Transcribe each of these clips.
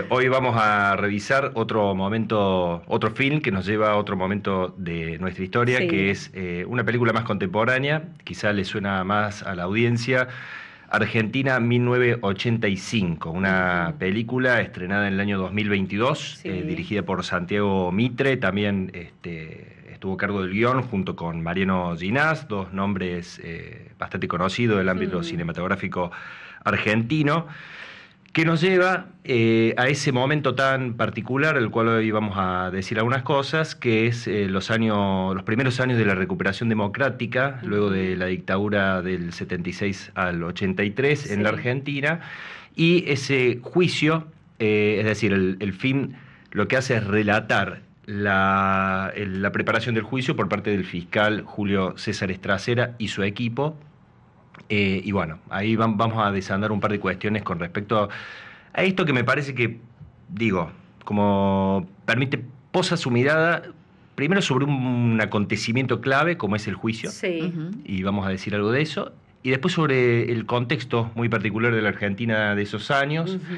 Hoy vamos a revisar otro momento, otro film que nos lleva a otro momento de nuestra historia, que Sí. es una película más contemporánea, quizá le suena más a la audiencia, Argentina 1985, una Ujú. película estrenada en el año 2022, Sí. dirigida por Santiago Mitre, también estuvo a cargo del guión junto con Mariano Ginás, dos nombres bastante conocidos del ámbito Mm. cinematográfico argentino que nos lleva a ese momento tan particular, del cual hoy vamos a decir algunas cosas, que es los primeros años de la recuperación democrática, luego de Ujú. la dictadura del 76 al 83 en la Sí. Argentina, y ese juicio, es decir, el fin lo que hace es relatar la preparación del juicio por parte del fiscal Julio César Estracera y su equipo, y bueno, ahí vamos a desandar un par de cuestiones con respecto a esto que me parece que, digo, como permite, posa su mirada primero sobre un acontecimiento clave como es el juicio, Sí. Ujú. y vamos a decir algo de eso, y después sobre el contexto muy particular de la Argentina de esos años. Ujú.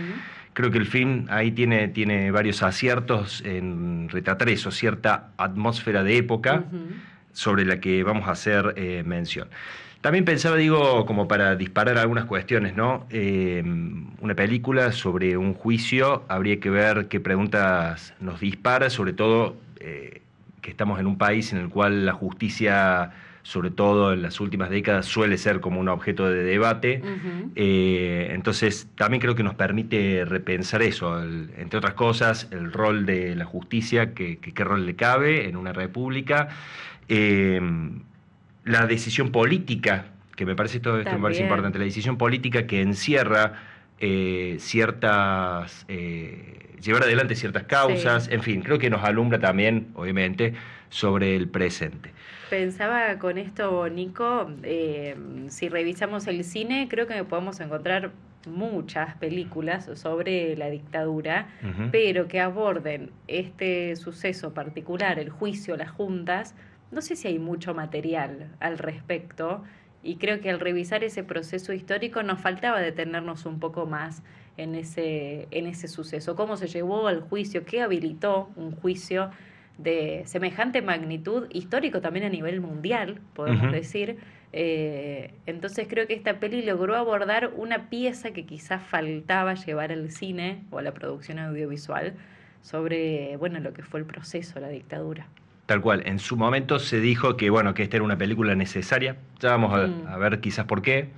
Creo que el film ahí tiene varios aciertos en retratar eso, cierta atmósfera de época Ujú. sobre la que vamos a hacer mención. También pensaba, digo, como para disparar algunas cuestiones, ¿no? Una película sobre un juicio, habría que ver qué preguntas nos dispara, sobre todo que estamos en un país en el cual la justicia, sobre todo en las últimas décadas, suele ser como un objeto de debate. Ujú. Entonces, también creo que nos permite repensar eso, entre otras cosas, el rol de la justicia, qué rol le cabe en una república, eh, la decisión política, que me parece esto me parece importante, También. la decisión política que encierra llevar adelante ciertas Sí. causas, en fin, creo que nos alumbra también, obviamente, sobre el presente. Pensaba con esto, Nico, si revisamos el cine, creo que podemos encontrar muchas películas sobre la dictadura, Ujú. pero que aborden este suceso particular, el juicio, las juntas. No sé si hay mucho material al respecto, y creo que al revisar ese proceso histórico nos faltaba detenernos un poco más en ese suceso. ¿Cómo se llevó al juicio? ¿Qué habilitó un juicio de semejante magnitud, histórico también a nivel mundial, podemos Ujú. decir? Entonces creo que esta peli logró abordar una pieza que quizás faltaba llevar al cine o a la producción audiovisual sobre, bueno, lo que fue el proceso, la dictadura. Tal cual, en su momento se dijo que, bueno, que esta era una película necesaria, ya vamos Mm. a ver quizás por qué.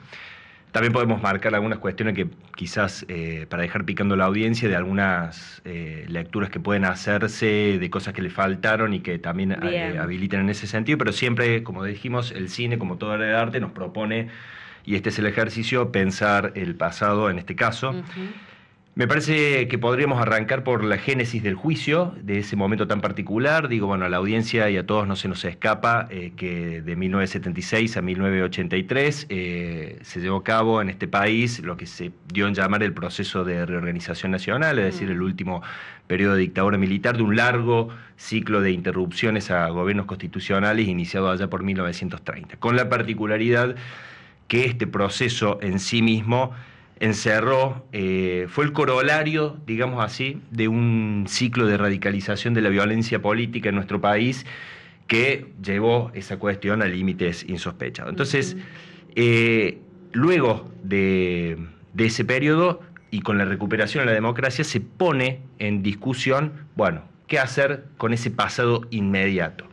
También podemos marcar algunas cuestiones que quizás para dejar picando la audiencia de algunas lecturas que pueden hacerse, de cosas que le faltaron y que también Bien. habilitan en ese sentido, pero siempre, como dijimos, el cine, como todo el arte, nos propone, y este es el ejercicio, pensar el pasado en este caso. Ujú. Me parece que podríamos arrancar por la génesis del juicio, de ese momento tan particular. Digo, bueno, a la audiencia y a todos no se nos escapa que de 1976 a 1983 se llevó a cabo en este país lo que se dio en llamar el proceso de reorganización nacional, es decir, el Mm. último periodo de dictadura militar de un largo ciclo de interrupciones a gobiernos constitucionales iniciado allá por 1930, con la particularidad que este proceso en sí mismo encerró, fue el corolario, digamos así, de un ciclo de radicalización de la violencia política en nuestro país que llevó esa cuestión a límites insospechados. Entonces, Ujú. luego de ese periodo y con la recuperación de la democracia se pone en discusión, bueno, qué hacer con ese pasado inmediato.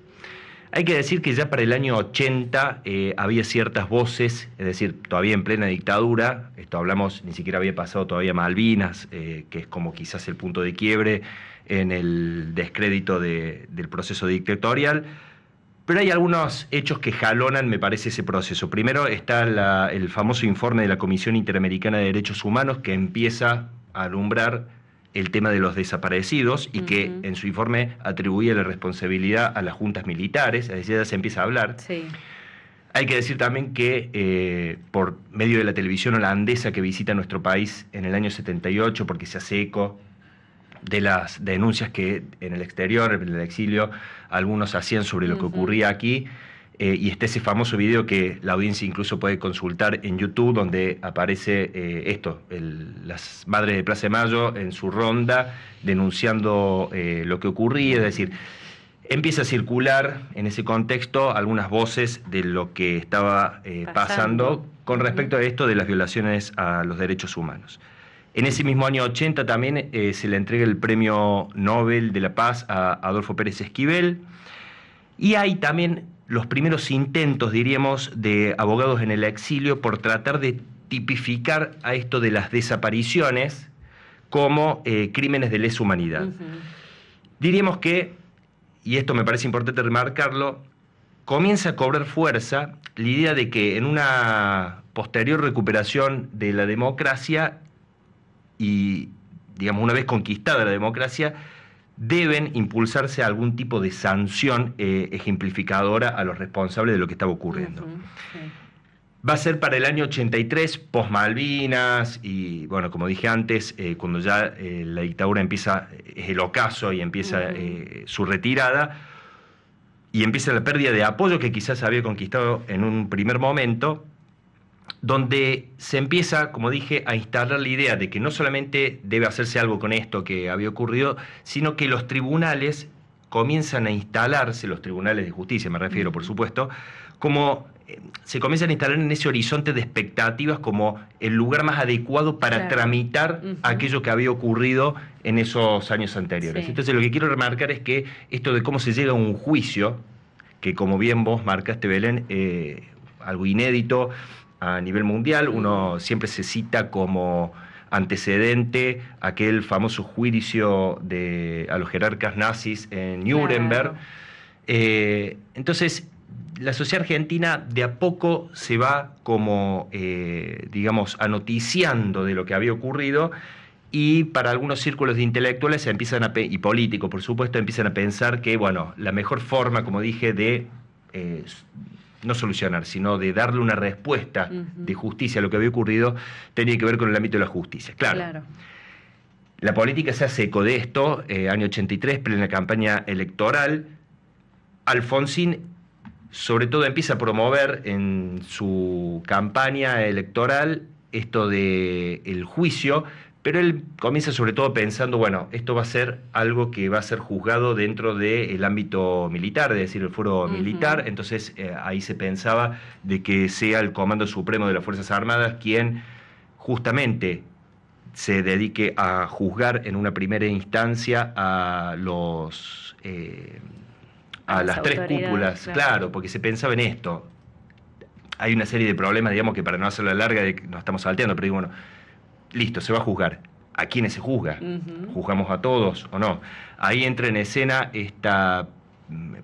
Hay que decir que ya para el año 80 había ciertas voces, es decir, todavía en plena dictadura, esto hablamos, ni siquiera había pasado todavía Malvinas, que es como quizás el punto de quiebre en el descrédito del proceso dictatorial, pero hay algunos hechos que jalonan, me parece, ese proceso. Primero está el famoso informe de la Comisión Interamericana de Derechos Humanos que empieza a alumbrar el tema de los desaparecidos y que Ujú. en su informe atribuye la responsabilidad a las juntas militares, es decir, ya se empieza a hablar. Sí. Hay que decir también que por medio de la televisión holandesa que visita nuestro país en el año 78, porque se hace eco de las denuncias que en el exterior, en el exilio, algunos hacían sobre lo que Ujú. ocurría aquí, y está ese famoso video que la audiencia incluso puede consultar en YouTube, donde aparece las madres de Plaza de Mayo en su ronda denunciando lo que ocurría, es decir, empieza a circular en ese contexto algunas voces de lo que estaba pasando con respecto a esto de las violaciones a los derechos humanos. En ese mismo año 80 también se le entrega el Premio Nobel de la Paz a Adolfo Pérez Esquivel, y hay también los primeros intentos, diríamos, de abogados en el exilio por tratar de tipificar a esto de las desapariciones como crímenes de lesa humanidad. Diríamos que, y esto me parece importante remarcarlo, comienza a cobrar fuerza la idea de que en una posterior recuperación de la democracia y, digamos, una vez conquistada la democracia, deben impulsarse algún tipo de sanción ejemplificadora a los responsables de lo que estaba ocurriendo. Sí. Va a ser para el año 83, post Malvinas, y bueno, como dije antes, cuando ya la dictadura empieza, es el ocaso y empieza su retirada, y empieza la pérdida de apoyo que quizás había conquistado en un primer momento, donde se empieza, como dije, a instalar la idea de que no solamente debe hacerse algo con esto que había ocurrido, sino que los tribunales comienzan a instalarse, los tribunales de justicia me refiero, por supuesto, como se comienzan a instalar en ese horizonte de expectativas como el lugar más adecuado para tramitar aquello que había ocurrido en esos años anteriores. Sí. Entonces lo que quiero remarcar es que esto de cómo se llega a un juicio, que como bien vos marcaste, Belén, algo inédito a nivel mundial, uno siempre se cita como antecedente aquel famoso juicio a los jerarcas nazis en Nuremberg. Claro. Entonces, la sociedad argentina de a poco se va como, digamos, anoticiando de lo que había ocurrido, y para algunos círculos de intelectuales y políticos, por supuesto, empiezan a pensar que, bueno, la mejor forma, como dije, de no solucionar, sino de darle una respuesta de justicia a lo que había ocurrido, tenía que ver con el ámbito de la justicia. Claro. La política se hace eco de esto, año 83, plena campaña electoral. Alfonsín, sobre todo, empieza a promover en su campaña electoral esto del juicio, pero él comienza sobre todo pensando, bueno, esto va a ser algo que va a ser juzgado dentro del ámbito militar, es decir, el fuero militar. Entonces ahí se pensaba de que sea el Comando Supremo de las Fuerzas Armadas quien justamente se dedique a juzgar en una primera instancia a las tres cúpulas, claro, porque se pensaba en esto. Hay una serie de problemas, digamos, que para no hacerla larga, no estamos salteando, pero digo, bueno, listo, se va a juzgar. ¿A quiénes se juzga? ¿Juzgamos a todos o no? Ahí entra en escena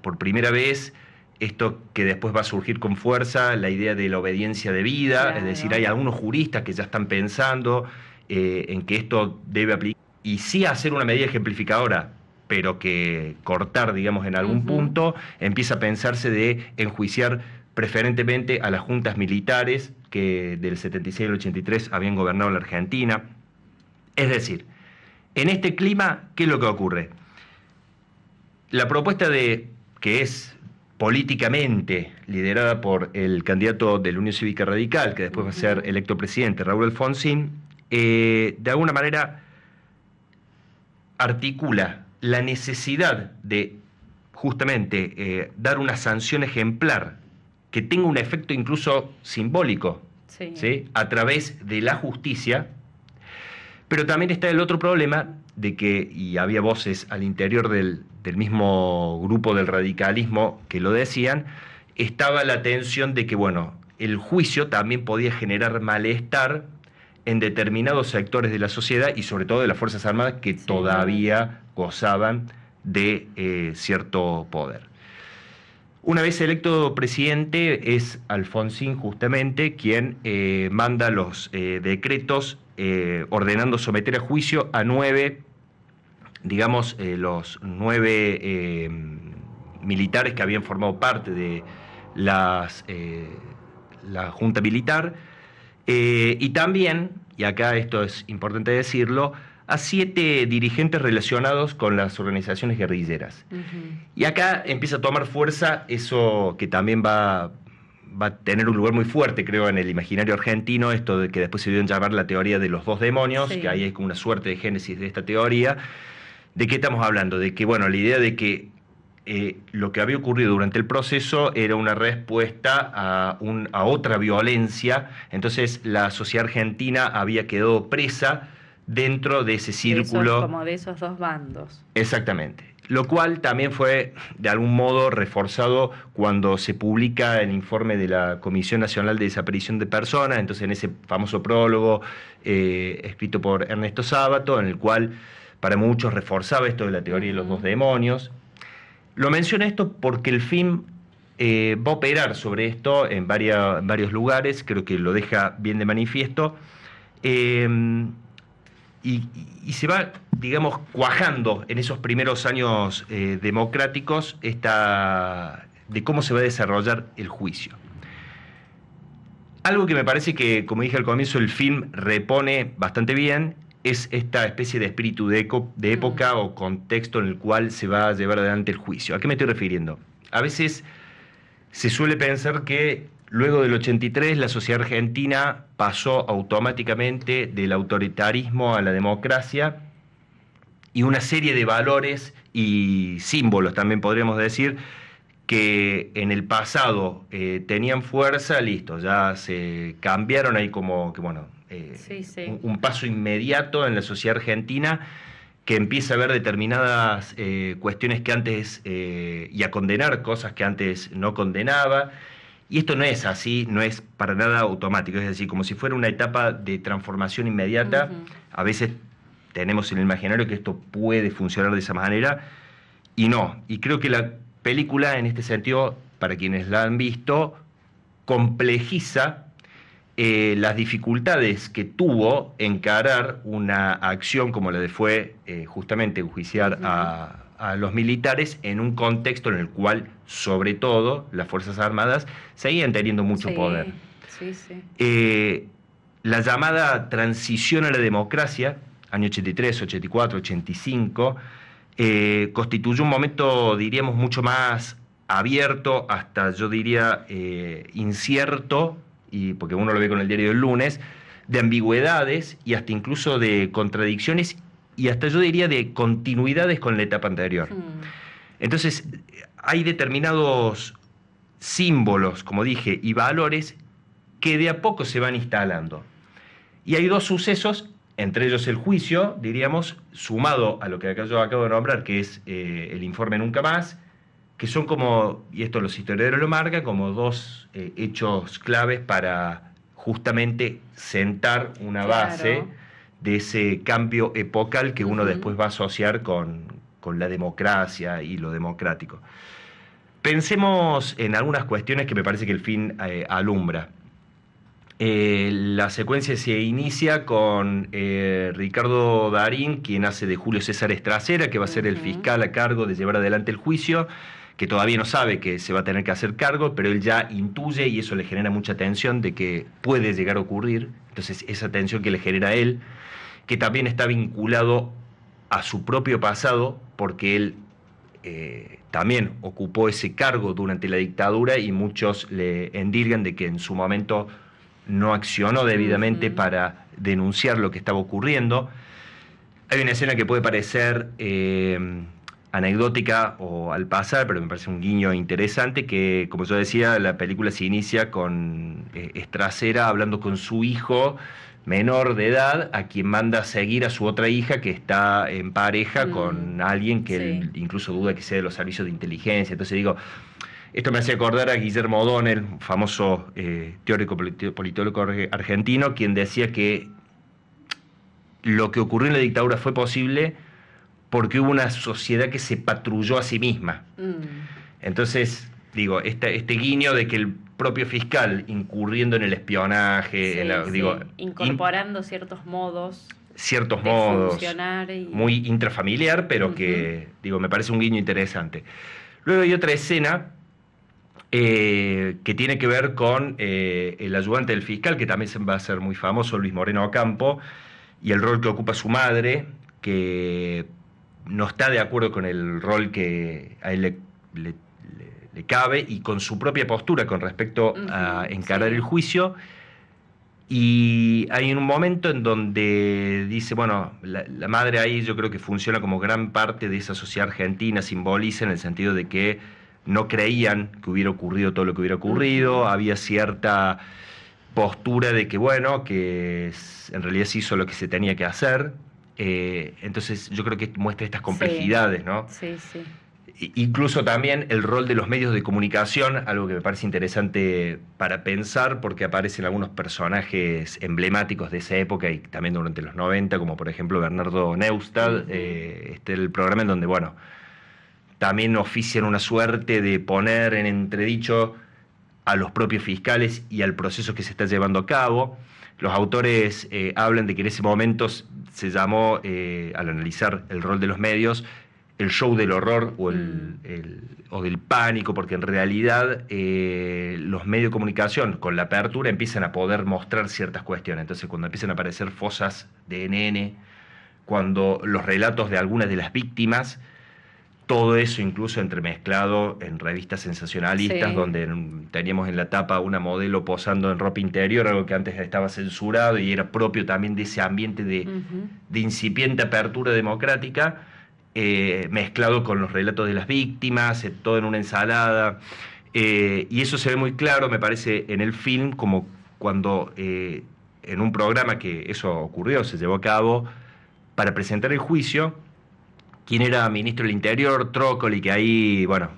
por primera vez, esto que después va a surgir con fuerza, la idea de la obediencia debida. Claro. Es decir, hay algunos juristas que ya están pensando en que esto debe aplicar, y sí hacer una medida ejemplificadora, pero que cortar, digamos, en algún punto. Empieza a pensarse de enjuiciar preferentemente a las juntas militares que del 76 al 83 habían gobernado la Argentina. Es decir, en este clima, ¿qué es lo que ocurre? La propuesta que es políticamente liderada por el candidato de la Unión Cívica Radical, que después va a ser electo presidente, Raúl Alfonsín, de alguna manera articula la necesidad de justamente dar una sanción ejemplar que tenga un efecto incluso simbólico, ¿sí? A través de la justicia. Pero también está el otro problema de que, y había voces al interior del mismo grupo del radicalismo que lo decían, estaba la tensión de que, bueno, el juicio también podía generar malestar en determinados sectores de la sociedad y sobre todo de las Fuerzas Armadas que todavía gozaban de cierto poder. Una vez electo presidente, es Alfonsín justamente quien manda los decretos ordenando someter a juicio a 9, digamos, los 9 militares que habían formado parte de la Junta Militar, y también, y acá esto es importante decirlo, a 7 dirigentes relacionados con las organizaciones guerrilleras. Y acá empieza a tomar fuerza eso que también va a tener un lugar muy fuerte, creo, en el imaginario argentino, esto de que después se dio en llamar la teoría de los 2 demonios, Sí. que ahí hay como una suerte de génesis de esta teoría. ¿De qué estamos hablando? De que, bueno, la idea de que lo que había ocurrido durante el proceso era una respuesta a otra violencia, entonces la sociedad argentina había quedado presa dentro de ese círculo. Como de esos 2 bandos. Exactamente. Lo cual también fue de algún modo reforzado cuando se publica el informe de la Comisión Nacional de Desaparición de Personas, entonces en ese famoso prólogo escrito por Ernesto Sábato, en el cual para muchos reforzaba esto de la teoría de los 2 demonios. Lo menciono esto porque el film va a operar sobre esto en varios lugares, creo que lo deja bien de manifiesto. Y se va, digamos, cuajando en esos primeros años democráticos de cómo se va a desarrollar el juicio. Algo que me parece que, como dije al comienzo, el film repone bastante bien es esta especie de espíritu de época o contexto en el cual se va a llevar adelante el juicio. ¿A qué me estoy refiriendo? A veces se suele pensar que luego del 83 la sociedad argentina pasó automáticamente del autoritarismo a la democracia y una serie de valores y símbolos, también podríamos decir, que en el pasado tenían fuerza, listo, ya se cambiaron ahí como que, bueno, un paso inmediato en la sociedad argentina que empieza a ver determinadas cuestiones que antes, y a condenar cosas que antes no condenaba. Y esto no es así, no es para nada automático, es decir, como si fuera una etapa de transformación inmediata. A veces tenemos en el imaginario que esto puede funcionar de esa manera, y no. Y creo que la película, en este sentido, para quienes la han visto, complejiza las dificultades que tuvo encarar una acción como la de fue justamente enjuiciar a los militares en un contexto en el cual, sobre todo, las Fuerzas Armadas seguían teniendo mucho poder. La llamada transición a la democracia, año 83, 84, 85, constituyó un momento, diríamos, mucho más abierto, hasta yo diría incierto, y porque uno lo ve con el diario del lunes, de ambigüedades y hasta incluso de contradicciones y hasta yo diría de continuidades con la etapa anterior. Entonces, hay determinados símbolos, como dije, y valores que de a poco se van instalando. Y hay 2 sucesos, entre ellos el juicio, diríamos, sumado a lo que acá yo acabo de nombrar, que es el informe Nunca Más, que son como, y esto los historiadores lo marcan, como 2 hechos claves para justamente sentar una base de ese cambio epocal que uno después va a asociar con la democracia y lo democrático. Pensemos en algunas cuestiones que me parece que el film alumbra. La secuencia se inicia con Ricardo Darín, quien hace de Julio César Estracera, que va a ser el fiscal a cargo de llevar adelante el juicio, que todavía no sabe que se va a tener que hacer cargo, pero él ya intuye, y eso le genera mucha tensión, de que puede llegar a ocurrir. Entonces esa tensión que le genera a él, que también está vinculado a su propio pasado, porque él también ocupó ese cargo durante la dictadura y muchos le endilgan de que en su momento no accionó debidamente para denunciar lo que estaba ocurriendo. Hay una escena que puede parecer anecdótica o al pasar, pero me parece un guiño interesante, que, como yo decía, la película se inicia con Estracera hablando con su hijo menor de edad, a quien manda a seguir a su otra hija que está en pareja con alguien que él incluso duda que sea de los servicios de inteligencia. Entonces digo, esto me hace acordar a Guillermo O'Donnell, famoso teórico politólogo argentino, quien decía que lo que ocurrió en la dictadura fue posible porque hubo una sociedad que se patrulló a sí misma. Entonces, digo, este guiño de que el propio fiscal, incurriendo en el espionaje, incorporando ciertos modos funcionar muy intrafamiliar, pero que, digo, me parece un guiño interesante. Luego hay otra escena que tiene que ver con el ayudante del fiscal, que también va a ser muy famoso, Luis Moreno Ocampo, y el rol que ocupa su madre, que no está de acuerdo con el rol que a él le cabe y con su propia postura con respecto a encarar sí. el juicio. Y hay un momento en donde dice, bueno, la madre ahí yo creo que funciona como gran parte de esa sociedad argentina, simboliza en el sentido de que no creían que hubiera ocurrido todo lo que hubiera ocurrido, había cierta postura de que, bueno, en realidad se hizo lo que se tenía que hacer. Entonces yo creo que muestra estas complejidades, ¿no? Sí, sí. Incluso también el rol de los medios de comunicación, algo que me parece interesante para pensar, porque aparecen algunos personajes emblemáticos de esa época y también durante los 90, como por ejemplo Bernardo Neustadt, el programa en donde, bueno, también ofician una suerte de poner en entredicho a los propios fiscales y al proceso que se está llevando a cabo. Los autores hablan de que en ese momento se llamó, al analizar el rol de los medios, el show del horror o del pánico, porque en realidad los medios de comunicación con la apertura empiezan a poder mostrar ciertas cuestiones. Entonces cuando empiezan a aparecer fosas de NN, cuando los relatos de algunas de las víctimas, todo eso incluso entremezclado en revistas sensacionalistas, donde teníamos en la tapa una modelo posando en ropa interior, algo que antes estaba censurado y era propio también de ese ambiente de incipiente apertura democrática, mezclado con los relatos de las víctimas, todo en una ensalada. Y eso se ve muy claro, me parece, en el film, como cuando en un programa que eso ocurrió, se llevó a cabo para presentar el juicio, quien era ministro del Interior, Trócoli, que ahí, bueno,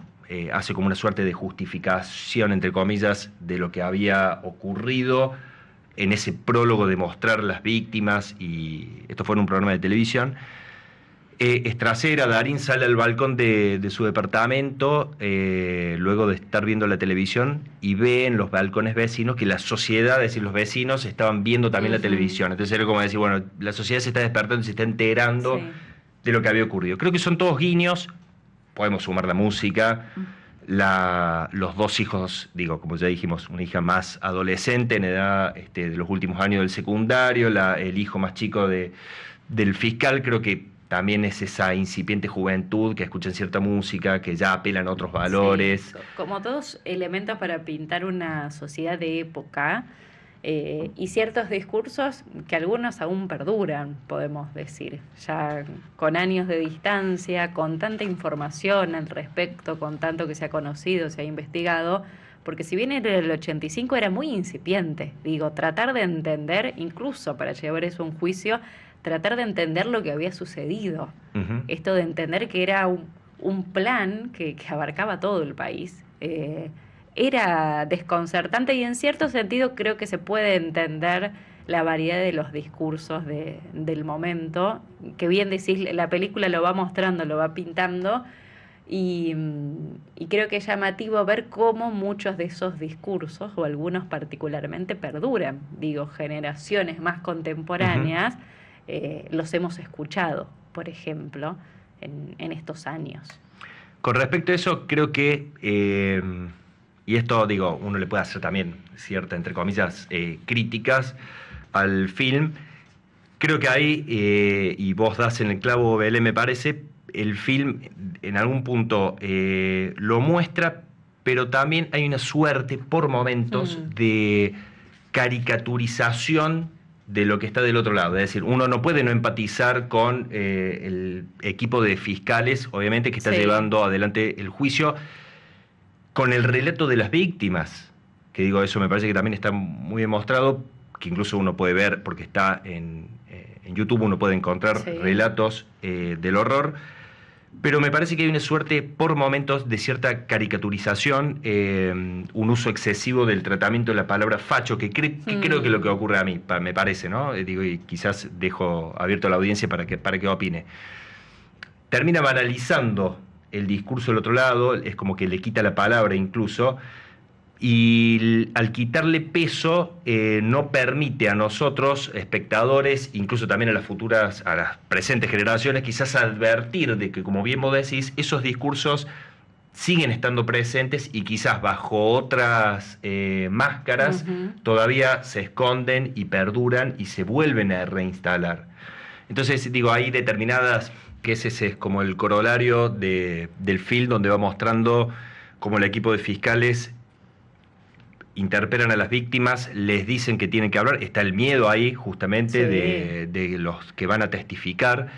hace como una suerte de justificación, entre comillas, de lo que había ocurrido en ese prólogo de mostrar las víctimas, y esto fue en un programa de televisión. Estracera, Darín sale al balcón de su departamento, luego de estar viendo la televisión, y ve en los balcones vecinos que la sociedad, es decir, los vecinos, estaban viendo también la televisión. Entonces era como decir, bueno, la sociedad se está despertando y se está enterando de lo que había ocurrido. Creo que son todos guiños, podemos sumar la música, los dos hijos, digo, como ya dijimos, una hija más adolescente en edad de los últimos años del secundario, el hijo más chico del fiscal, creo que también es esa incipiente juventud que escuchan cierta música, que ya apelan a otros valores. Sí, como todos elementos para pintar una sociedad de época, y ciertos discursos que algunos aún perduran, podemos decir, ya con años de distancia, con tanta información al respecto, con tanto que se ha conocido, se ha investigado, porque si bien en el 85 era muy incipiente, digo, tratar de entender, incluso para llevar eso a un juicio, tratar de entender lo que había sucedido. Esto de entender que era un plan que abarcaba todo el país. Era desconcertante y en cierto sentido creo que se puede entender la variedad de los discursos del momento, que bien decís, la película lo va mostrando, lo va pintando, y creo que es llamativo ver cómo muchos de esos discursos, o algunos particularmente, perduran. Digo, generaciones más contemporáneas los hemos escuchado, por ejemplo, en estos años. Con respecto a eso, creo que, y esto digo, uno le puede hacer también cierta, entre comillas, críticas al film, creo que ahí, y vos das en el clavo, Belén, me parece, el film en algún punto lo muestra, pero también hay una suerte por momentos de caricaturización de lo que está del otro lado. Es decir, uno no puede no empatizar con el equipo de fiscales, obviamente, que está llevando adelante el juicio, con el relato de las víctimas, que digo, eso me parece que también está muy demostrado, que incluso uno puede ver, porque está en YouTube, uno puede encontrar relatos del horror, pero me parece que hay una suerte por momentos de cierta caricaturización, un uso excesivo del tratamiento de la palabra facho, que creo que es lo que ocurre a mí, me parece, ¿no? Digo, y quizás dejo abierto a la audiencia para que opine. Termina banalizando el discurso del otro lado, es como que le quita la palabra incluso, y al quitarle peso no permite a nosotros, espectadores, incluso también a las presentes generaciones, quizás advertir de que, como bien vos decís, esos discursos siguen estando presentes y quizás bajo otras máscaras todavía se esconden y perduran y se vuelven a reinstalar. Entonces, digo, hay determinadas, que ese es como el corolario del film, donde va mostrando cómo el equipo de fiscales interpelan a las víctimas, les dicen que tienen que hablar, está el miedo ahí justamente Sí. de los que van a testificar.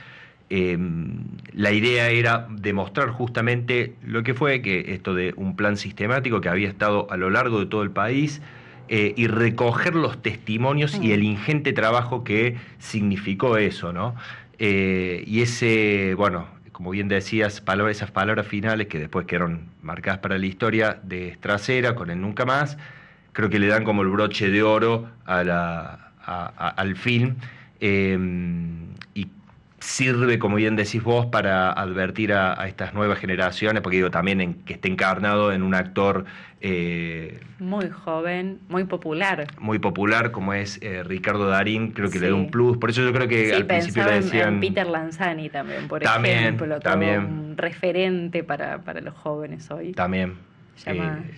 La idea era demostrar justamente lo que fue, que esto de un plan sistemático que había estado a lo largo de todo el país, y recoger los testimonios y el Mm. ingente trabajo que significó eso, ¿no? Y ese, bueno, como bien decías, esas palabras finales que después quedaron marcadas para la historia de Strasera con el Nunca Más, creo que le dan como el broche de oro al film, eh, y sirve, como bien decís vos, para advertir a estas nuevas generaciones, porque digo, también que esté encarnado en un actor Muy joven, muy popular. muy popular como es Ricardo Darín, creo que le da un Sí. plus. Por eso yo creo que Sí, al principio pensaba le en decían, Peter Lanzani también, por también, ejemplo, todo también, un referente para los jóvenes hoy. también.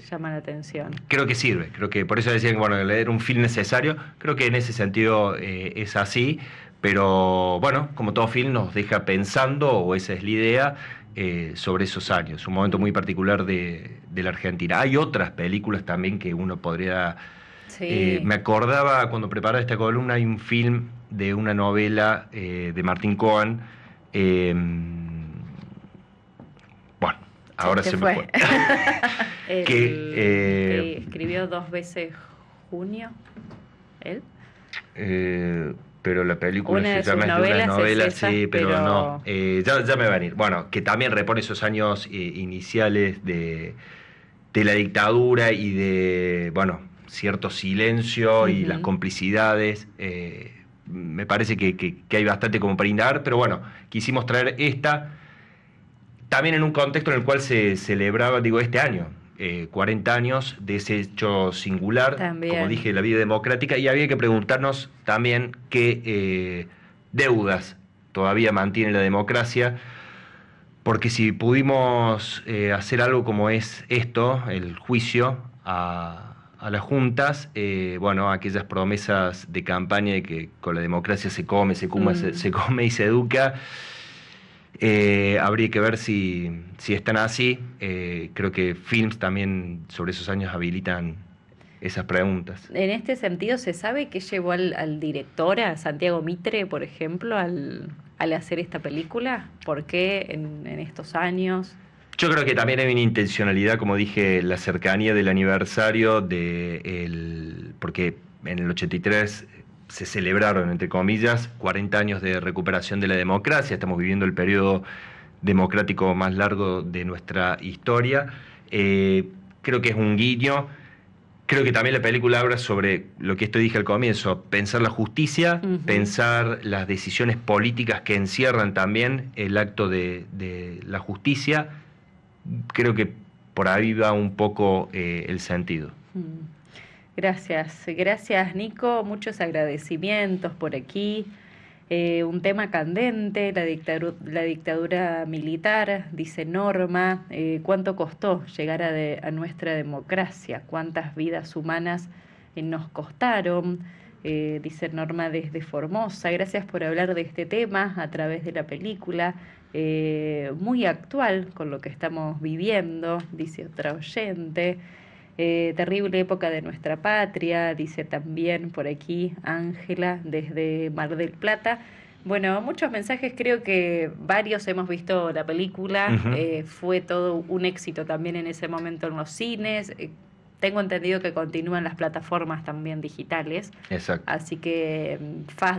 Llama la atención. Creo que sirve, creo que por eso decían que bueno, leer un film necesario, creo que en ese sentido es así, pero bueno, como todo film nos deja pensando, o esa es la idea, sobre esos años, un momento muy particular de la Argentina. Hay otras películas también que uno podría... Sí. me acordaba cuando preparaba esta columna, hay un film de una novela de Martín Cohen, eh, bueno, ahora Se se me fue. fue. que El que escribió dos veces Junio, él. Eh, pero la película Una se de sus llama Es de unas novelas es novelas, esa, sí, pero no. pero Ya me va a venir. Bueno, que también repone esos años iniciales de la dictadura y de, bueno, cierto silencio y las ujú. complicidades. Me parece que hay bastante como para indagar, pero bueno, quisimos traer esta también en un contexto en el cual se celebraba, digo, este año, 40 años de ese hecho singular, como También. dije, de la vida democrática, y había que preguntarnos también qué deudas todavía mantiene la democracia, porque si pudimos hacer algo como es esto, el juicio a las juntas, bueno, aquellas promesas de campaña de que con la democracia se come, Mm. se come y se educa, habría que ver si están así. Creo que films también sobre esos años habilitan esas preguntas. En este sentido, ¿se sabe qué llevó al director, a Santiago Mitre, por ejemplo, al hacer esta película? ¿Por qué en estos años? Yo creo que también hay una intencionalidad, como dije, la cercanía del aniversario porque en el 83 se celebraron, entre comillas, 40 años de recuperación de la democracia. Estamos viviendo el periodo democrático más largo de nuestra historia. Creo que es un guiño. Creo que también la película habla sobre lo que esto dije al comienzo, pensar la justicia, Ujú. pensar las decisiones políticas que encierran también el acto de la justicia. Creo que por ahí va un poco el sentido. Mm. Gracias, gracias Nico, muchos agradecimientos por aquí. Un tema candente, la dictadura militar, dice Norma, cuánto costó llegar a nuestra democracia, cuántas vidas humanas nos costaron, dice Norma desde Formosa. Gracias por hablar de este tema a través de la película, muy actual con lo que estamos viviendo, dice otra oyente. Terrible época de nuestra patria, dice también por aquí Ángela desde Mar del Plata. Bueno, muchos mensajes, creo que varios hemos visto la película, Ujú. fue todo un éxito también en ese momento en los cines, tengo entendido que continúan las plataformas también digitales, Exacto. así que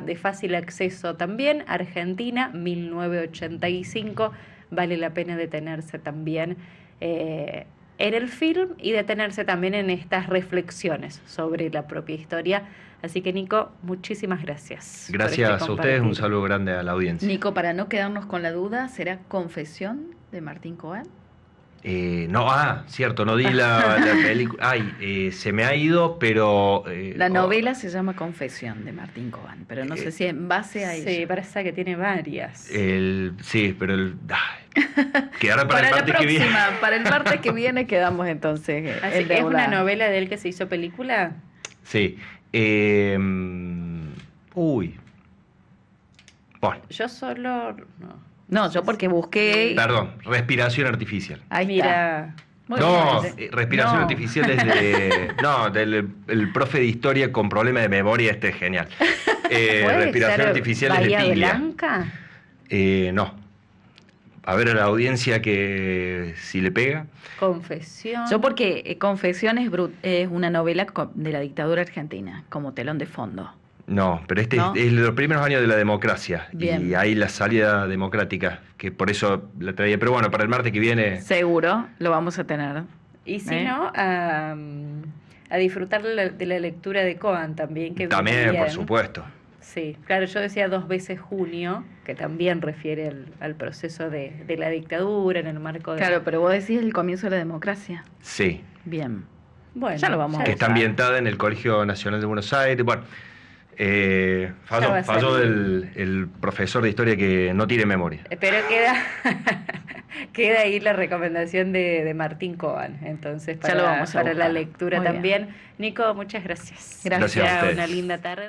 de fácil acceso también, Argentina, 1985, vale la pena detenerse también. eh, en el film y detenerse también en estas reflexiones sobre la propia historia. Así que Nico, muchísimas gracias por este Gracias a ustedes, un compartir. saludo grande a la audiencia. Nico, para no quedarnos con la duda, ¿será Confesión de Martín Cohen? No, cierto, no di la película. Ay, se me ha ido, pero... La novela se llama Confesión de Martín Cohen, pero no sé si en base a Sí, ella. parece que tiene varias. sí, pero quedará para Para el la martes que viene. próxima, para el martes que viene quedamos entonces Así, ¿es una endeudadas. novela de él que se hizo película? Sí. Uy, Bueno, Yo solo... No, No, yo porque busqué. perdón, respiración artificial. Ahí Mira, Muy No, bien. respiración No. artificial es de. No, del el profe de historia con problema de memoria, este es genial. ¿puede Respiración ser artificial es de Bahía Piglia. Blanca? No. A ver a la audiencia que si le pega. Confesión. Yo porque Confesión es una novela de la dictadura argentina, como telón de fondo. No, pero este ¿No? es de los primeros años de la democracia. Bien. Y hay la salida democrática, que por eso la traía. Pero bueno, para el martes que viene. Seguro lo vamos a tener. Y si no, a disfrutar de la lectura de Coan también. Que También, viene por bien. supuesto. Sí, claro, yo decía 2 veces junio, que también refiere al proceso de la dictadura en el marco de... Claro, pero vos decís el comienzo de la democracia. Sí. Bien. Bueno, ya lo vamos a Que ver. está ambientada en el Colegio Nacional de Buenos Aires. Bueno, Ya va a falló salir. el profesor de historia que no tiene memoria. Pero queda ahí la recomendación de Martín Coan, entonces Ya lo para, vamos a para la buscar. lectura Muy bien. también. Nico, muchas gracias. Gracias a ustedes. Una linda tarde.